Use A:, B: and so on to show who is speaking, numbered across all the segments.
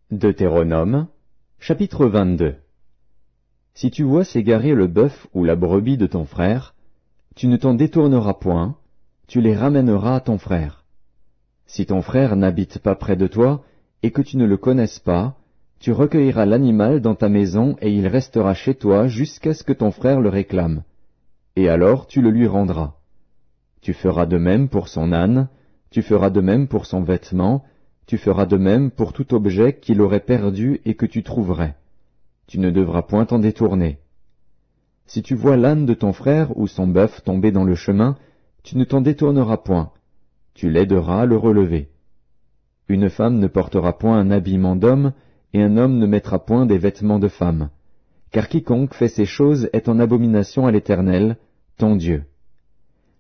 A: Deutéronome, chapitre 22. Si tu vois s'égarer le bœuf ou la brebis de ton frère, tu ne t'en détourneras point, tu les ramèneras à ton frère. Si ton frère n'habite pas près de toi, et que tu ne le connaisses pas, tu recueilleras l'animal dans ta maison et il restera chez toi jusqu'à ce que ton frère le réclame. Et alors tu le lui rendras. Tu feras de même pour son âne, tu feras de même pour son vêtement, tu feras de même pour tout objet qu'il aurait perdu et que tu trouverais. Tu ne devras point t'en détourner. Si tu vois l'âne de ton frère ou son bœuf tomber dans le chemin, tu ne t'en détourneras point. Tu l'aideras à le relever. Une femme ne portera point un habillement d'homme, et un homme ne mettra point des vêtements de femme. Car quiconque fait ces choses est en abomination à l'Éternel, ton Dieu.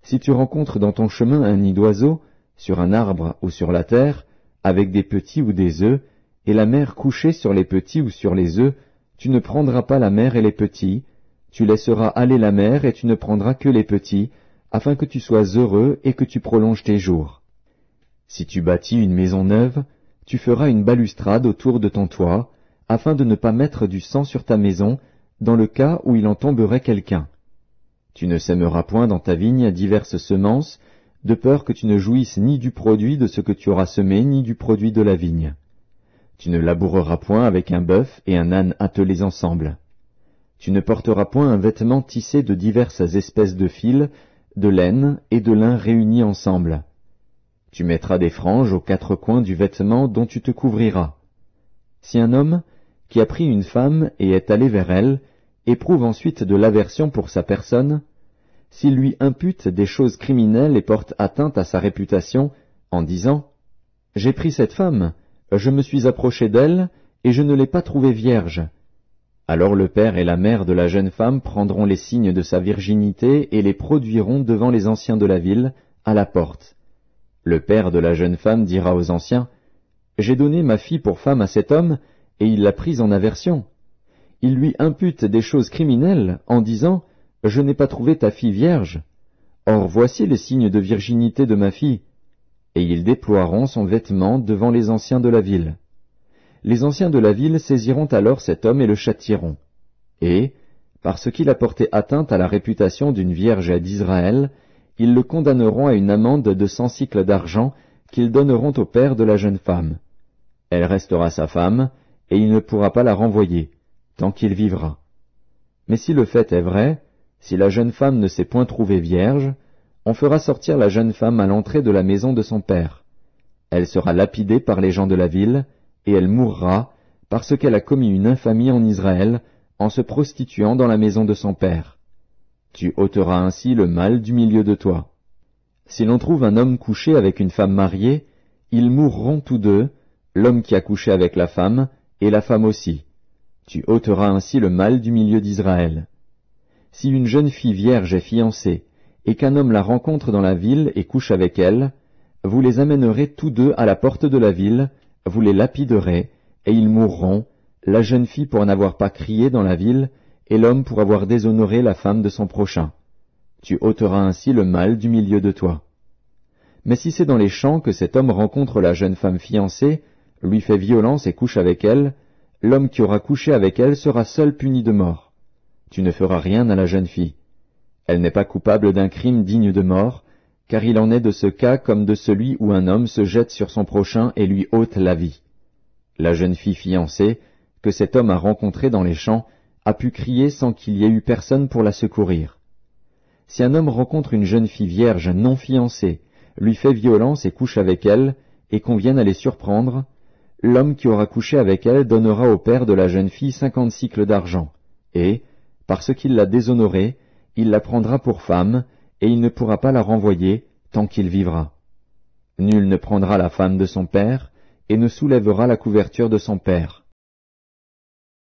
A: Si tu rencontres dans ton chemin un nid d'oiseau, sur un arbre ou sur la terre, avec des petits ou des œufs, et la mère couchée sur les petits ou sur les œufs, tu ne prendras pas la mère et les petits, tu laisseras aller la mère et tu ne prendras que les petits, afin que tu sois heureux et que tu prolonges tes jours. Si tu bâtis une maison neuve, tu feras une balustrade autour de ton toit, afin de ne pas mettre du sang sur ta maison, dans le cas où il en tomberait quelqu'un. Tu ne sèmeras point dans ta vigne diverses semences, de peur que tu ne jouisses ni du produit de ce que tu auras semé, ni du produit de la vigne. Tu ne laboureras point avec un bœuf et un âne attelés ensemble. Tu ne porteras point un vêtement tissé de diverses espèces de fils, de laine et de lin réunis ensemble. Tu mettras des franges aux quatre coins du vêtement dont tu te couvriras. Si un homme, qui a pris une femme et est allé vers elle, éprouve ensuite de l'aversion pour sa personne, s'il lui impute des choses criminelles et porte atteinte à sa réputation, en disant « J'ai pris cette femme, je me suis approché d'elle, et je ne l'ai pas trouvée vierge », alors le père et la mère de la jeune femme prendront les signes de sa virginité et les produiront devant les anciens de la ville, à la porte. Le père de la jeune femme dira aux anciens, « J'ai donné ma fille pour femme à cet homme, et il l'a prise en aversion. Il lui impute des choses criminelles, en disant, « Je n'ai pas trouvé ta fille vierge. Or voici les signes de virginité de ma fille. » Et ils déploieront son vêtement devant les anciens de la ville. Les anciens de la ville saisiront alors cet homme et le châtieront. Et, parce qu'il a porté atteinte à la réputation d'une vierge d'Israël, ils le condamneront à une amende de 100 sicles d'argent qu'ils donneront au père de la jeune femme. Elle restera sa femme, et il ne pourra pas la renvoyer, tant qu'il vivra. Mais si le fait est vrai, si la jeune femme ne s'est point trouvée vierge, on fera sortir la jeune femme à l'entrée de la maison de son père. Elle sera lapidée par les gens de la ville, et elle mourra, parce qu'elle a commis une infamie en Israël, en se prostituant dans la maison de son père. Tu ôteras ainsi le mal du milieu de toi. Si l'on trouve un homme couché avec une femme mariée, ils mourront tous deux, l'homme qui a couché avec la femme, et la femme aussi. Tu ôteras ainsi le mal du milieu d'Israël. Si une jeune fille vierge est fiancée, et qu'un homme la rencontre dans la ville et couche avec elle, vous les amènerez tous deux à la porte de la ville, vous les lapiderez, et ils mourront, la jeune fille pour n'avoir pas crié dans la ville, et l'homme pour avoir déshonoré la femme de son prochain. Tu ôteras ainsi le mal du milieu de toi. Mais si c'est dans les champs que cet homme rencontre la jeune femme fiancée, lui fait violence et couche avec elle, l'homme qui aura couché avec elle sera seul puni de mort. Tu ne feras rien à la jeune fille. Elle n'est pas coupable d'un crime digne de mort, car il en est de ce cas comme de celui où un homme se jette sur son prochain et lui ôte la vie. La jeune fille fiancée, que cet homme a rencontrée dans les champs, a pu crier sans qu'il y ait eu personne pour la secourir. Si un homme rencontre une jeune fille vierge non fiancée, lui fait violence et couche avec elle, et qu'on vienne à les surprendre, l'homme qui aura couché avec elle donnera au père de la jeune fille 50 sicles d'argent, et, parce qu'il l'a déshonorée, il la prendra pour femme, et il ne pourra pas la renvoyer tant qu'il vivra. Nul ne prendra la femme de son père, et ne soulèvera la couverture de son père.